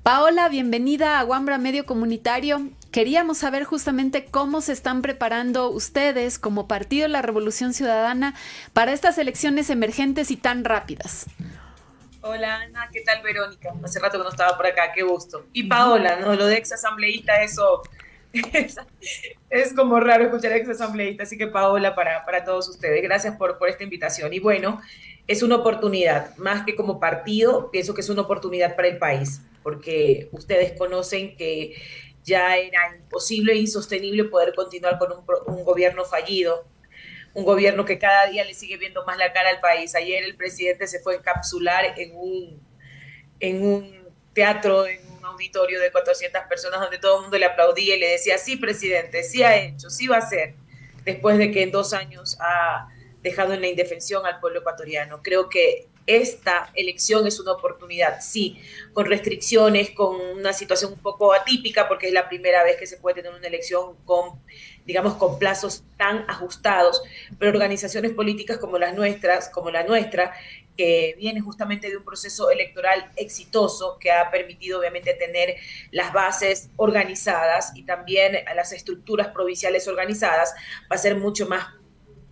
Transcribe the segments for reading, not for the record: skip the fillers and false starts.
Paola, bienvenida a Wambra Medio Comunitario. Queríamos saber justamente cómo se están preparando ustedes como Partido de la Revolución Ciudadana para estas elecciones emergentes y tan rápidas. Hola Ana, ¿qué tal Verónica? Hace rato que no estaba por acá, qué gusto. Y Paola, ¿no? Lo de exasambleísta, eso es como raro escuchar exasambleísta, así que Paola para todos ustedes. Gracias por esta invitación. Y bueno, es una oportunidad, más que como partido, pienso que es una oportunidad para el país, porque ustedes conocen que ya era imposible e insostenible poder continuar con un gobierno fallido, un gobierno que cada día le sigue viendo más la cara al país. Ayer el presidente se fue a encapsular en un teatro, en un auditorio de 400 personas donde todo el mundo le aplaudía y le decía, sí, presidente, sí ha hecho, sí va a hacer, después de que en 2 años ha dejado en la indefensión al pueblo ecuatoriano. Creo que esta elección es una oportunidad, sí, con restricciones, con una situación un poco atípica, porque es la primera vez que se puede tener una elección con, digamos, con plazos tan ajustados, pero organizaciones políticas como las nuestras, como la nuestra, que viene justamente de un proceso electoral exitoso que ha permitido obviamente tener las bases organizadas y también las estructuras provinciales organizadas, va a ser mucho más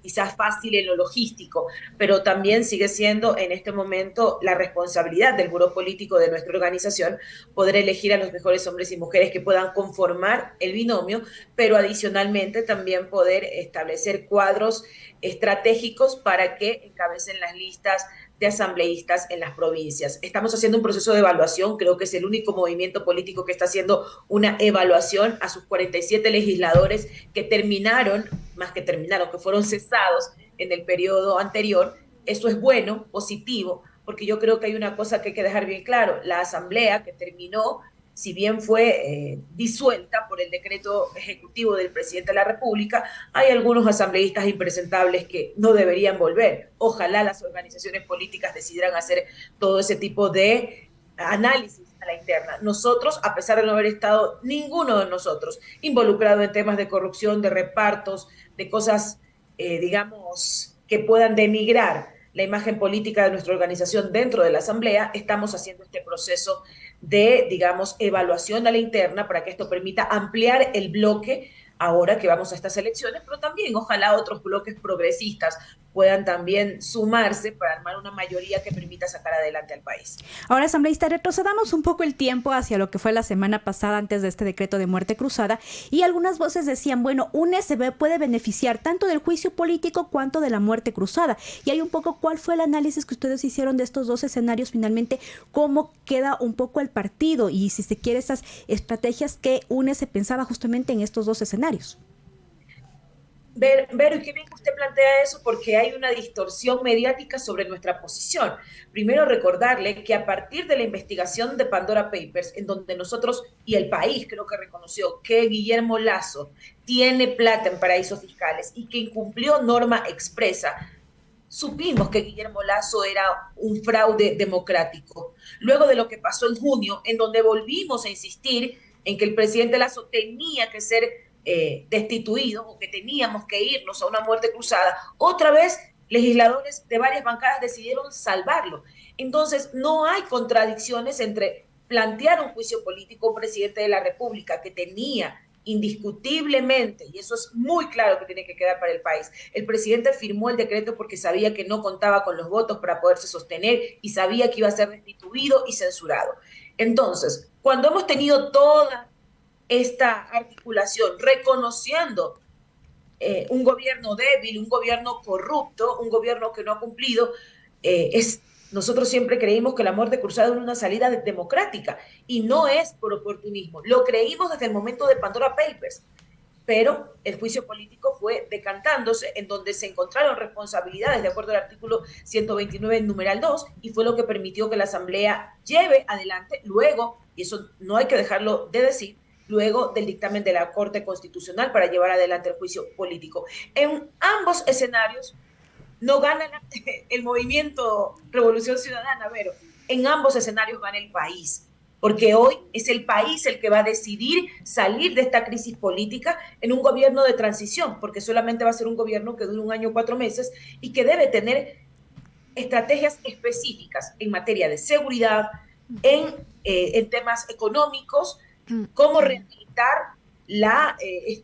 quizás fácil en lo logístico, pero también sigue siendo en este momento la responsabilidad del buró político de nuestra organización poder elegir a los mejores hombres y mujeres que puedan conformar el binomio, pero adicionalmente también poder establecer cuadros estratégicos para que encabecen las listas de asambleístas en las provincias. Estamos haciendo un proceso de evaluación, creo que es el único movimiento político que está haciendo una evaluación a sus 47 legisladores que terminaron, más que terminaron, que fueron cesados en el periodo anterior. Eso es bueno, positivo, porque yo creo que hay una cosa que hay que dejar bien claro. La asamblea que terminó, si bien fue disuelta por el decreto ejecutivo del presidente de la República, hay algunos asambleístas impresentables que no deberían volver. Ojalá las organizaciones políticas decidieran hacer todo ese tipo de análisis a la interna. Nosotros, a pesar de no haber estado ninguno de nosotros involucrado en temas de corrupción, de repartos, de cosas, digamos, que puedan denigrar la imagen política de nuestra organización dentro de la Asamblea, estamos haciendo este proceso de, digamos, evaluación a la interna para que esto permita ampliar el bloque ahora que vamos a estas elecciones, pero también ojalá otros bloques progresistas puedan también sumarse para armar una mayoría que permita sacar adelante al país. Ahora, asambleísta, retrocedamos un poco el tiempo hacia lo que fue la semana pasada antes de este decreto de muerte cruzada y algunas voces decían, bueno, un SB puede beneficiar tanto del juicio político cuanto de la muerte cruzada. Y hay un poco cuál fue el análisis que ustedes hicieron de estos dos escenarios finalmente, cómo queda un poco el partido y si se quiere esas estrategias que UNE se pensaba justamente en estos dos escenarios. Vero, y qué bien que usted plantea eso porque hay una distorsión mediática sobre nuestra posición. Primero recordarle que a partir de la investigación de Pandora Papers, en donde nosotros y el país creo que reconoció que Guillermo Lasso tiene plata en paraísos fiscales y que incumplió norma expresa, supimos que Guillermo Lasso era un fraude democrático. Luego de lo que pasó en junio, en donde volvimos a insistir en que el presidente Lasso tenía que ser destituido o que teníamos que irnos a una muerte cruzada, otra vez legisladores de varias bancadas decidieron salvarlo. Entonces, no hay contradicciones entre plantear un juicio político a un presidente de la República que tenía indiscutiblemente, y eso es muy claro que tiene que quedar para el país. El presidente firmó el decreto porque sabía que no contaba con los votos para poderse sostener y sabía que iba a ser destituido y censurado. Entonces, cuando hemos tenido toda esta articulación, reconociendo un gobierno débil, un gobierno corrupto, un gobierno que no ha cumplido, nosotros siempre creímos que la muerte cruzada era una salida democrática y no es por oportunismo. Lo creímos desde el momento de Pandora Papers, pero el juicio político fue decantándose en donde se encontraron responsabilidades de acuerdo al artículo 129, numeral 2, y fue lo que permitió que la Asamblea lleve adelante luego, y eso no hay que dejarlo de decir, luego del dictamen de la Corte Constitucional para llevar adelante el juicio político. En ambos escenarios no gana el movimiento Revolución Ciudadana, pero en ambos escenarios gana el país, porque hoy es el país el que va a decidir salir de esta crisis política en un gobierno de transición, porque solamente va a ser un gobierno que dure 1 año, 4 meses y que debe tener estrategias específicas en materia de seguridad, en en temas económicos, cómo rehabilitar la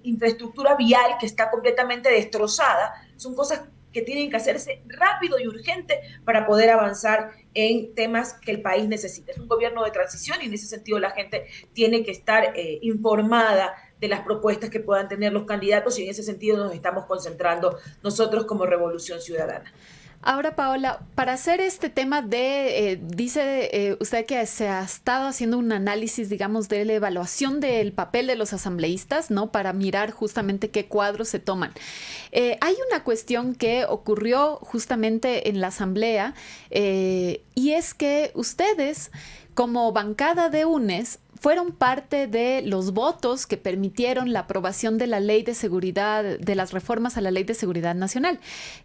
infraestructura vial que está completamente destrozada. Son cosas que tienen que hacerse rápido y urgente para poder avanzar en temas que el país necesita. Es un gobierno de transición y en ese sentido la gente tiene que estar informada de las propuestas que puedan tener los candidatos y en ese sentido nos estamos concentrando nosotros como Revolución Ciudadana. Ahora, Paola, para hacer este tema dice usted que se ha estado haciendo un análisis, digamos, de la evaluación del papel de los asambleístas, ¿no? Para mirar justamente qué cuadros se toman. Hay una cuestión que ocurrió justamente en la asamblea y es que ustedes, como bancada de UNES, fueron parte de los votos que permitieron la aprobación de la ley de seguridad, de las reformas a la ley de seguridad nacional,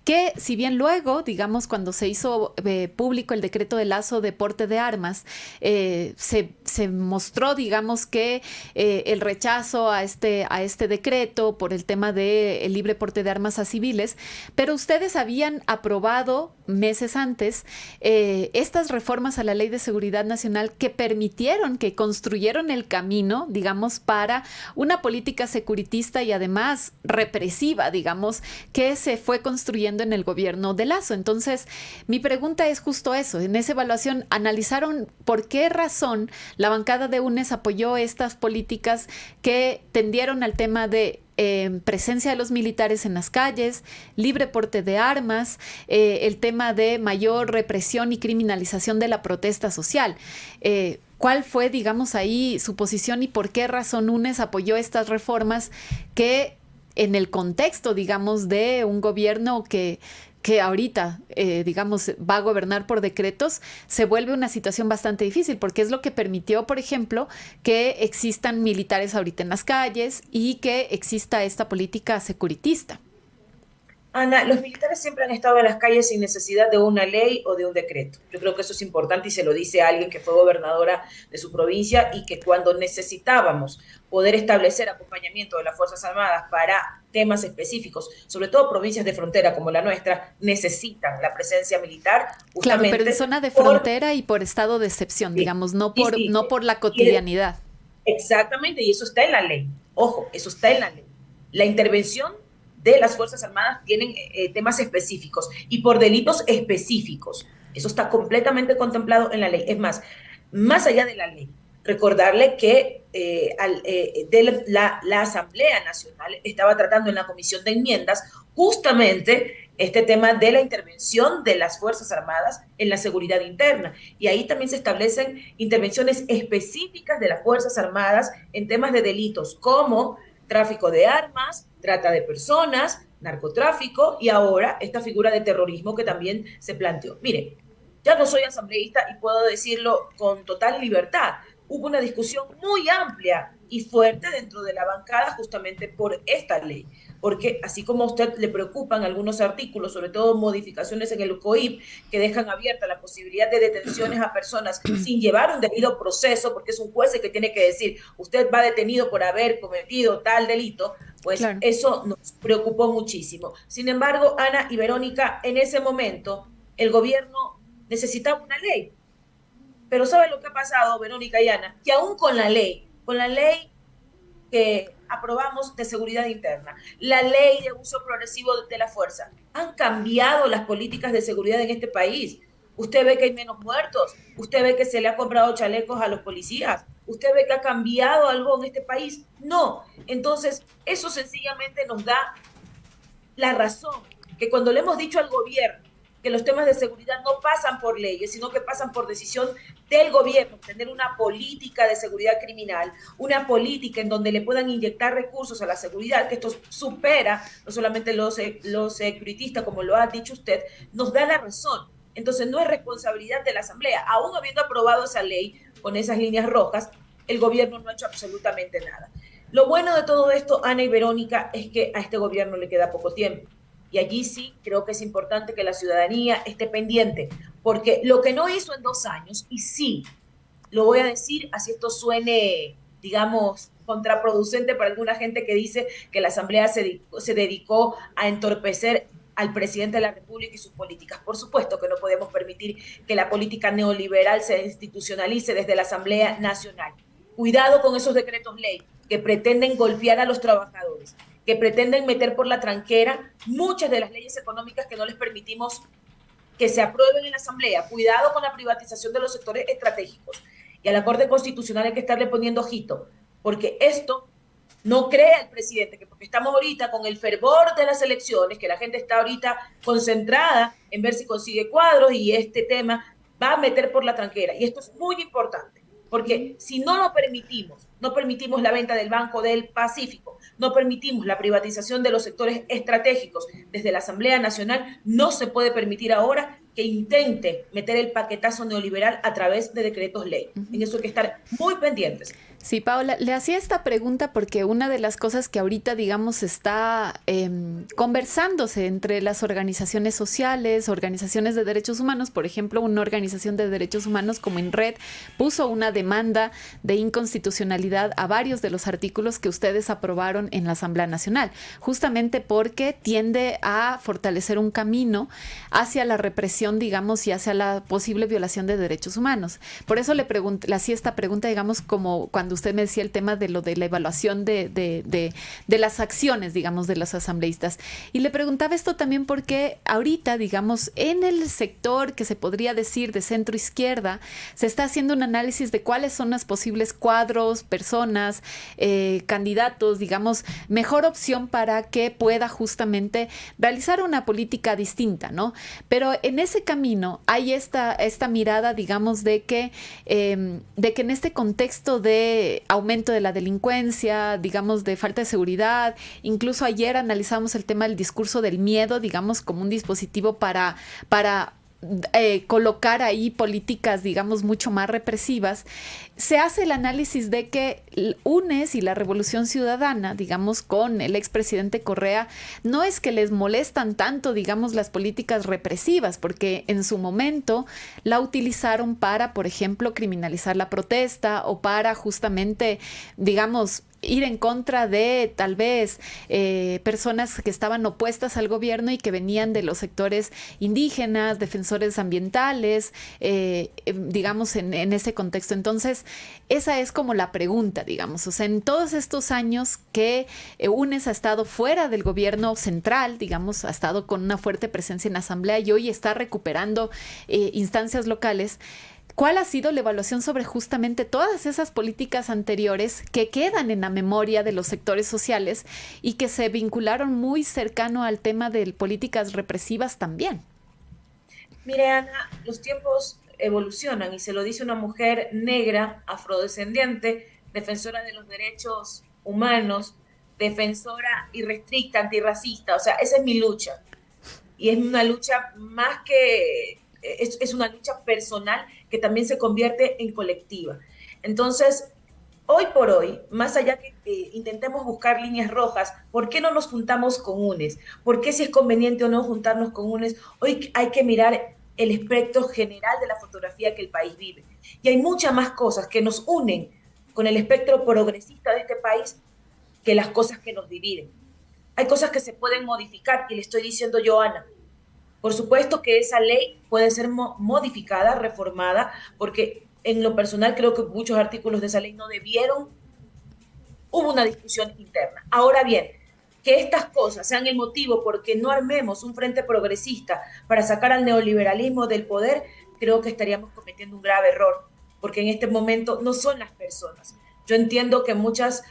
que si bien luego, digamos, cuando se hizo público el decreto de Lazo de porte de armas, se mostró, digamos, que el rechazo a este decreto por el tema del libre porte de armas a civiles, pero ustedes habían aprobado meses antes estas reformas a la ley de seguridad nacional que permitieron, que construyeron el camino, digamos, para una política securitista y además represiva, digamos, que se fue construyendo en el gobierno de Lazo. Entonces, mi pregunta es justo eso. En esa evaluación, ¿analizaron por qué razón la bancada de UNES apoyó estas políticas que tendieron al tema de presencia de los militares en las calles, libre porte de armas, el tema de mayor represión y criminalización de la protesta social? ¿Cuál fue, digamos, ahí su posición y por qué razón UNES apoyó estas reformas que en el contexto, digamos, de un gobierno que ahorita, digamos, va a gobernar por decretos, se vuelve una situación bastante difícil, porque es lo que permitió, por ejemplo, que existan militares ahorita en las calles y que exista esta política securitista? Ana, los militares siempre han estado en las calles sin necesidad de una ley o de un decreto. Yo creo que eso es importante y se lo dice alguien que fue gobernadora de su provincia y que cuando necesitábamos poder establecer acompañamiento de las Fuerzas Armadas para temas específicos, sobre todo provincias de frontera como la nuestra, necesitan la presencia militar. Claro, pero en zona de frontera y por estado de excepción, sí, digamos, no por la cotidianidad. Exactamente, y eso está en la ley. Ojo, eso está en la ley. La intervención de las Fuerzas Armadas tienen temas específicos y por delitos específicos. Eso está completamente contemplado en la ley. Es más allá de la ley, recordarle que la Asamblea Nacional estaba tratando en la Comisión de Enmiendas justamente este tema de la intervención de las Fuerzas Armadas en la seguridad interna. Y ahí también se establecen intervenciones específicas de las Fuerzas Armadas en temas de delitos como tráfico de armas, trata de personas, narcotráfico y ahora esta figura de terrorismo que también se planteó. Mire, ya no soy asambleísta y puedo decirlo con total libertad. Hubo una discusión muy amplia y fuerte dentro de la bancada justamente por esta ley, porque así como a usted le preocupan algunos artículos, sobre todo modificaciones en el COIP, que dejan abierta la posibilidad de detenciones a personas sin llevar un debido proceso, porque es un juez el que tiene que decir, usted va detenido por haber cometido tal delito, pues claro, eso nos preocupó muchísimo. Sin embargo, Ana y Verónica, en ese momento, el gobierno necesitaba una ley. Pero ¿sabe lo que ha pasado, Verónica y Ana? Que aún con la ley que aprobamos de seguridad interna, la ley de uso progresivo de la fuerza, han cambiado las políticas de seguridad en este país. Usted ve que hay menos muertos, usted ve que se le ha comprado chalecos a los policías, usted ve que ha cambiado algo en este país. No, entonces eso sencillamente nos da la razón, que cuando le hemos dicho al gobierno que los temas de seguridad no pasan por leyes, sino que pasan por decisión del gobierno, tener una política de seguridad criminal, una política en donde le puedan inyectar recursos a la seguridad, que esto supera no solamente los securitistas, como lo ha dicho usted, nos da la razón. Entonces no es responsabilidad de la Asamblea. Aún habiendo aprobado esa ley con esas líneas rojas, el gobierno no ha hecho absolutamente nada. Lo bueno de todo esto, Ana y Verónica, es que a este gobierno le queda poco tiempo. Y allí sí creo que es importante que la ciudadanía esté pendiente, porque lo que no hizo en 2 años, y sí, lo voy a decir, así esto suene, digamos, contraproducente para alguna gente que dice que la Asamblea se dedicó a entorpecer al presidente de la República y sus políticas. Por supuesto que no podemos permitir que la política neoliberal se institucionalice desde la Asamblea Nacional. Cuidado con esos decretos ley que pretenden golpear a los trabajadores, que pretenden meter por la tranquera muchas de las leyes económicas que no les permitimos que se aprueben en la Asamblea. Cuidado con la privatización de los sectores estratégicos. Y a la Corte Constitucional hay que estarle poniendo ojito, porque esto no crea el presidente, que porque estamos ahorita con el fervor de las elecciones, que la gente está ahorita concentrada en ver si consigue cuadros y este tema va a meter por la tranquera. Y esto es muy importante, porque si no lo permitimos, no permitimos la venta del Banco del Pacífico, no permitimos la privatización de los sectores estratégicos desde la Asamblea Nacional, no se puede permitir ahora que intente meter el paquetazo neoliberal a través de decretos ley. En eso hay que estar muy pendientes. Sí, Paola, le hacía esta pregunta porque una de las cosas que ahorita, digamos, está conversándose entre las organizaciones sociales, organizaciones de derechos humanos, por ejemplo, una organización de derechos humanos como INRED puso una demanda de inconstitucionalidad a varios de los artículos que ustedes aprobaron en la Asamblea Nacional, justamente porque tiende a fortalecer un camino hacia la represión, digamos, y hacia la posible violación de derechos humanos. Por eso le hacía esta pregunta, digamos, como cuando usted me decía el tema de lo de la evaluación de las acciones, digamos, de los asambleístas. Y le preguntaba esto también porque ahorita, digamos, en el sector que se podría decir de centro izquierda, se está haciendo un análisis de cuáles son los posibles cuadros, personas, candidatos, digamos, mejor opción para que pueda justamente realizar una política distinta, ¿no? Pero en ese camino hay esta mirada, digamos, de que en este contexto de aumento de la delincuencia, digamos, de falta de seguridad, incluso ayer analizamos el tema del discurso del miedo, digamos, como un dispositivo para colocar ahí políticas, digamos, mucho más represivas. Se hace el análisis de que UNES y la Revolución Ciudadana, digamos, con el expresidente Correa, no es que les molestan tanto, digamos, las políticas represivas, porque en su momento la utilizaron para, por ejemplo, criminalizar la protesta o para justamente, digamos, ir en contra de tal vez personas que estaban opuestas al gobierno y que venían de los sectores indígenas, defensores ambientales, digamos, en ese contexto. Entonces, esa es como la pregunta, digamos. O sea, en todos estos años que UNES ha estado fuera del gobierno central, digamos, ha estado con una fuerte presencia en la Asamblea y hoy está recuperando instancias locales. ¿Cuál ha sido la evaluación sobre justamente todas esas políticas anteriores que quedan en la memoria de los sectores sociales y que se vincularon muy cercano al tema de políticas represivas también? Mire, Ana, los tiempos evolucionan y se lo dice una mujer negra, afrodescendiente, defensora de los derechos humanos, defensora irrestricta, antirracista. O sea, esa es mi lucha. Y es una lucha más que... Es una lucha personal que también se convierte en colectiva. Entonces, hoy por hoy, más allá que intentemos buscar líneas rojas, ¿por qué no nos juntamos con UNES? ¿Por qué si es conveniente o no juntarnos con UNES? Hoy hay que mirar el espectro general de la fotografía que el país vive. Y hay muchas más cosas que nos unen con el espectro progresista de este país que las cosas que nos dividen. Hay cosas que se pueden modificar, y le estoy diciendo yo, Ana. Por supuesto que esa ley puede ser modificada, reformada, porque en lo personal creo que muchos artículos de esa ley no debieron. Hubo una discusión interna. Ahora bien, que estas cosas sean el motivo por que no armemos un frente progresista para sacar al neoliberalismo del poder, creo que estaríamos cometiendo un grave error, porque en este momento no son las personas. Yo entiendo que muchas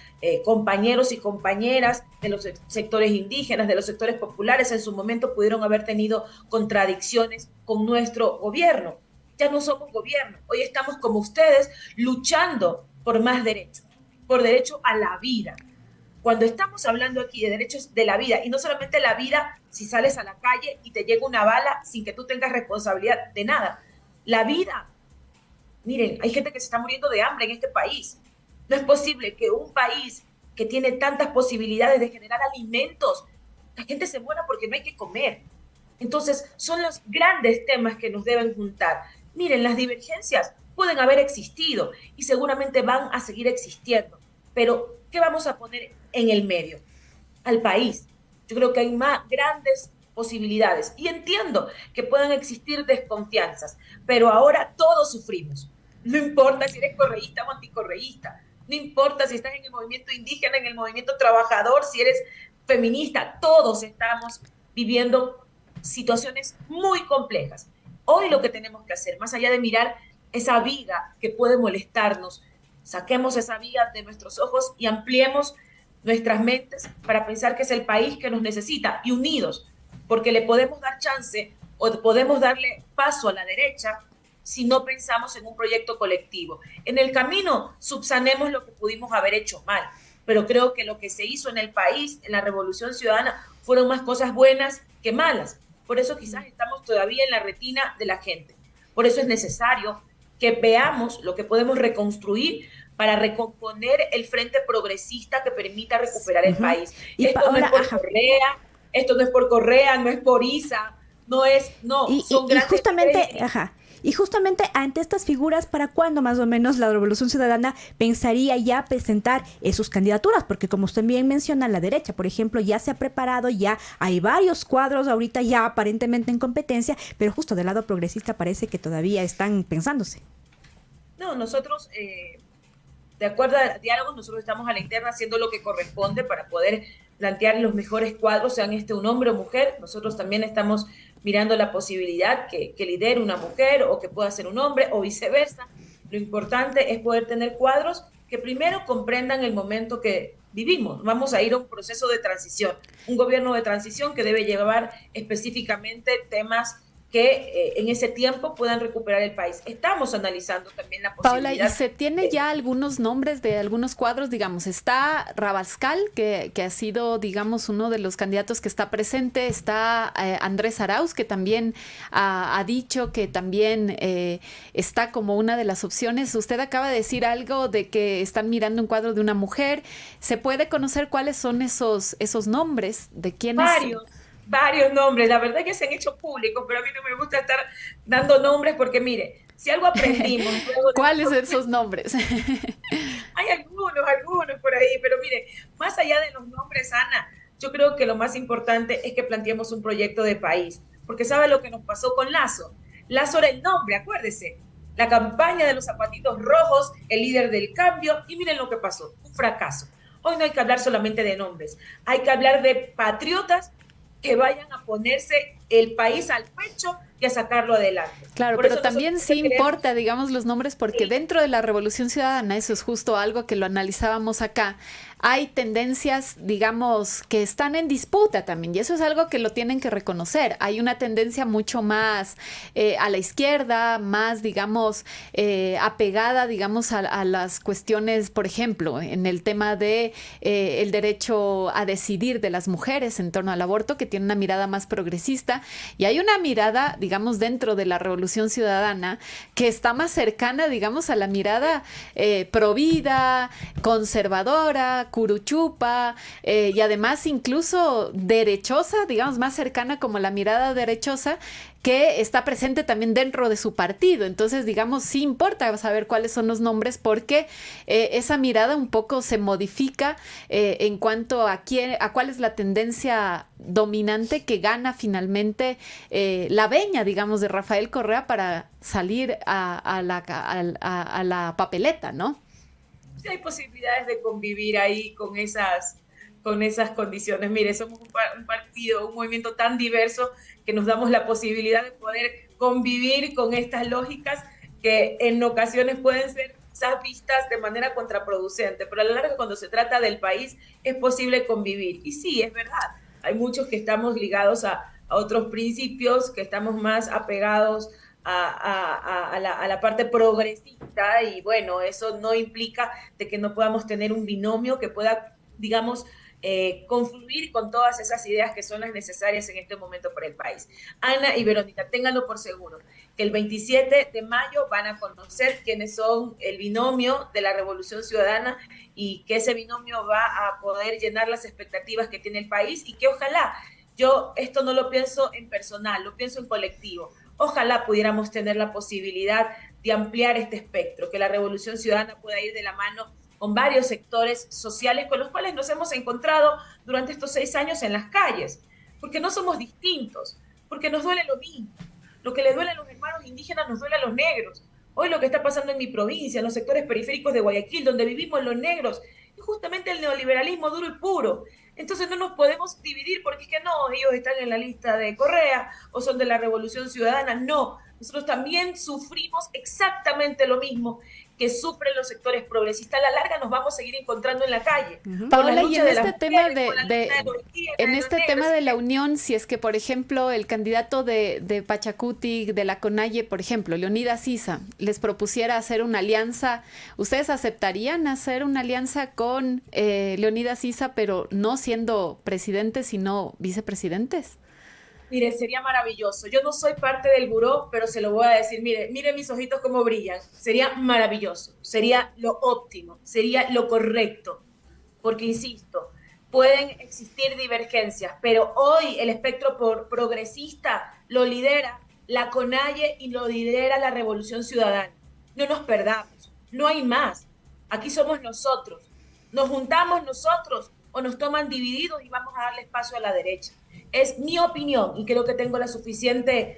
compañeros y compañeras de los sectores indígenas, de los sectores populares, en su momento pudieron haber tenido contradicciones con nuestro gobierno. Ya no somos gobierno. Hoy estamos como ustedes luchando por más derechos, por derecho a la vida. Cuando estamos hablando aquí de derechos de la vida, y no solamente la vida si sales a la calle y te llega una bala sin que tú tengas responsabilidad de nada. La vida, miren, hay gente que se está muriendo de hambre en este país. No es posible que un país que tiene tantas posibilidades de generar alimentos, la gente se muera porque no hay que comer. Entonces, son los grandes temas que nos deben juntar. Miren, las divergencias pueden haber existido y seguramente van a seguir existiendo. Pero, ¿qué vamos a poner en el medio? Al país. Yo creo que hay más grandes posibilidades y entiendo que puedan existir desconfianzas, pero ahora todos sufrimos. No importa si eres correísta o anticorreísta, no importa si estás en el movimiento indígena, en el movimiento trabajador, si eres feminista, todos estamos viviendo situaciones muy complejas. Hoy lo que tenemos que hacer, más allá de mirar esa viga que puede molestarnos, saquemos esa viga de nuestros ojos y ampliemos nuestras mentes para pensar que es el país que nos necesita y unidos, porque le podemos dar chance o podemos darle paso a la derecha si no pensamos en un proyecto colectivo. En el camino subsanemos lo que pudimos haber hecho mal, pero creo que lo que se hizo en el país, en la Revolución Ciudadana, fueron más cosas buenas que malas. Por eso quizás estamos todavía en la retina de la gente. Por eso es necesario que veamos lo que podemos reconstruir para recomponer el frente progresista que permita recuperar el país. Y esto no es por Correa, esto no es por Correa, no es por Isa, son grandes justamente, y justamente ante estas figuras, ¿para cuándo más o menos la Revolución Ciudadana pensaría ya presentar sus candidaturas? Porque como usted bien menciona, la derecha, por ejemplo, ya se ha preparado, ya hay varios cuadros ahorita ya aparentemente en competencia, pero justo del lado progresista parece que todavía están pensándose. No, nosotros, de acuerdo a diálogos, nosotros estamos a la interna haciendo lo que corresponde para poder plantear los mejores cuadros, sean un hombre o mujer. Nosotros también estamos mirando la posibilidad que lidere una mujer o que pueda ser un hombre o viceversa. Lo importante es poder tener cuadros que primero comprendan el momento que vivimos. Vamos a ir a un proceso de transición, un gobierno de transición que debe llevar específicamente temas que en ese tiempo puedan recuperar el país. Estamos analizando también la posibilidad. Paula, ¿y se tiene ya algunos nombres de algunos cuadros? Digamos, está Rabascal, que ha sido, digamos, uno de los candidatos que está presente. Está Andrés Arauz, que también ha dicho que también está como una de las opciones. Usted acaba de decir algo de que están mirando un cuadro de una mujer. ¿Se puede conocer cuáles son esos nombres de quiénes? Varios nombres, la verdad es que se han hecho públicos, pero a mí no me gusta estar dando nombres porque, mire, si algo aprendimos... ¿Cuáles son esos nombres? Hay algunos por ahí, pero mire, más allá de los nombres, Ana, yo creo que lo más importante es que planteemos un proyecto de país, porque ¿sabe lo que nos pasó con Lazo? Lazo era el nombre, acuérdese, la campaña de los zapatitos rojos, el líder del cambio, y miren lo que pasó, un fracaso. Hoy no hay que hablar solamente de nombres, hay que hablar de patriotas que vayan a ponerse el país al pecho y a sacarlo adelante. Claro, pero también sí importa, digamos, los nombres, porque dentro de la Revolución Ciudadana, eso es justo algo que lo analizábamos acá, hay tendencias, digamos, que están en disputa también, y eso es algo que lo tienen que reconocer. Hay una tendencia mucho más a la izquierda, más, digamos, apegada, digamos, a las cuestiones, por ejemplo, en el tema de el derecho a decidir de las mujeres en torno al aborto, que tiene una mirada más progresista, y hay una mirada, digamos, dentro de la Revolución Ciudadana, que está más cercana, digamos, a la mirada provida, conservadora, curuchupa, y además incluso derechosa, digamos, más cercana como la mirada derechosa, que está presente también dentro de su partido. Entonces, digamos, sí importa saber cuáles son los nombres, porque esa mirada un poco se modifica en cuanto a cuál es la tendencia dominante que gana finalmente la veña, digamos, de Rafael Correa para salir a la papeleta, ¿no? Sí, hay posibilidades de convivir ahí con esas condiciones. Mire, somos un partido, un movimiento tan diverso que nos damos la posibilidad de poder convivir con estas lógicas que en ocasiones pueden ser quizás vistas de manera contraproducente, pero a la larga, cuando se trata del país, es posible convivir. Y sí, es verdad, hay muchos que estamos ligados a otros principios, que estamos más apegados a la parte progresista, y bueno, eso no implica de que no podamos tener un binomio que pueda, digamos, confluir con todas esas ideas que son las necesarias en este momento para el país. Ana y Verónica, ténganlo por seguro, que el 27 de mayo van a conocer quiénes son el binomio de la Revolución Ciudadana, y que ese binomio va a poder llenar las expectativas que tiene el país, y que ojalá, yo esto no lo pienso en personal, lo pienso en colectivo, ojalá pudiéramos tener la posibilidad de ampliar este espectro, que la Revolución Ciudadana pueda ir de la mano con varios sectores sociales con los cuales nos hemos encontrado durante estos 6 años en las calles. porque no somos distintos, porque nos duele lo mismo. Lo que le duele a los hermanos indígenas nos duele a los negros. Hoy lo que está pasando en mi provincia, en los sectores periféricos de Guayaquil, donde vivimos los negros, es justamente el neoliberalismo duro y puro. Entonces no nos podemos dividir porque es que no, ellos están en la lista de Correa o son de la Revolución Ciudadana. No, nosotros también sufrimos exactamente lo mismo que sufren los sectores progresistas. A la larga nos vamos a seguir encontrando en la calle. Paola, y en este tema de la unión, si es que, por ejemplo, el candidato de Pachacuti, de la CONAIE, por ejemplo, Leonidas Issa, les propusiera hacer una alianza, ¿ustedes aceptarían hacer una alianza con Leonidas Issa, pero no siendo presidentes, sino vicepresidentes? Mire, sería maravilloso. Yo no soy parte del buró, pero se lo voy a decir. Mire mis ojitos cómo brillan. Sería maravilloso. Sería lo óptimo. Sería lo correcto. Porque, insisto, pueden existir divergencias, pero hoy el espectro progresista lo lidera la CONAIE y lo lidera la Revolución Ciudadana. No nos perdamos. No hay más. Aquí somos nosotros. Nos juntamos nosotros o nos toman divididos y vamos a darle espacio a la derecha. Es mi opinión y creo que tengo la suficiente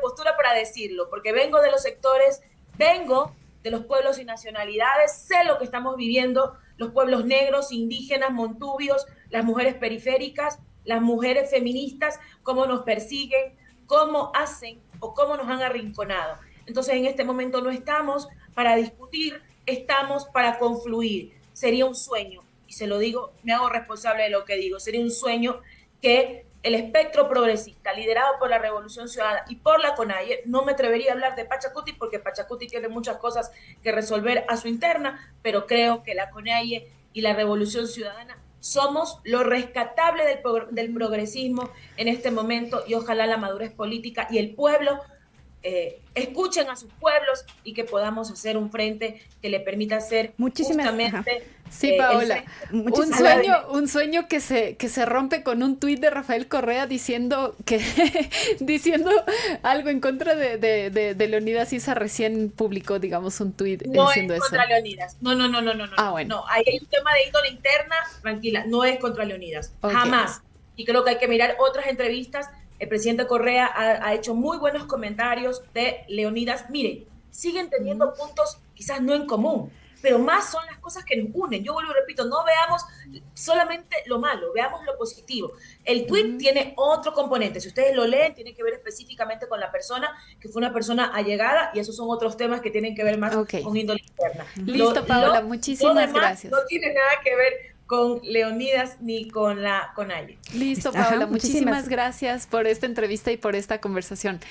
postura para decirlo, porque vengo de los sectores, vengo de los pueblos y nacionalidades, sé lo que estamos viviendo los pueblos negros, indígenas, montubios, las mujeres periféricas, las mujeres feministas, cómo nos persiguen, cómo hacen o cómo nos han arrinconado. Entonces en este momento no estamos para discutir, estamos para confluir. Sería un sueño, y se lo digo, me hago responsable de lo que digo, sería un sueño que el espectro progresista, liderado por la Revolución Ciudadana y por la CONAIE, no me atrevería a hablar de Pachacuti porque Pachacuti tiene muchas cosas que resolver a su interna, pero creo que la CONAIE y la Revolución Ciudadana somos lo rescatable del progresismo en este momento, y ojalá la madurez política y el pueblo escuchen a sus pueblos y que podamos hacer un frente que le permita hacer justamente... Sí, Paola, un sueño que se rompe con un tuit de Rafael Correa diciendo algo en contra de Leonidas Issa. Recién publicó, digamos, un tuit diciendo eso. No es contra Leonidas, no. Bueno. No, ahí hay un tema de índole interna, tranquila, no es contra Leonidas, jamás. Y creo que hay que mirar otras entrevistas. El presidente Correa ha hecho muy buenos comentarios de Leonidas. Miren, siguen teniendo puntos quizás no en común, pero más son las cosas que nos unen. Yo vuelvo y repito, no veamos solamente lo malo, veamos lo positivo. El tuit tiene otro componente. Si ustedes lo leen, tiene que ver específicamente con la persona, que fue una persona allegada, y esos son otros temas que tienen que ver más con índole interna. Listo, Paola, muchísimas gracias. No tiene nada que ver con Leonidas ni con la CONAIE. Listo, Paola, muchísimas gracias por esta entrevista y por esta conversación.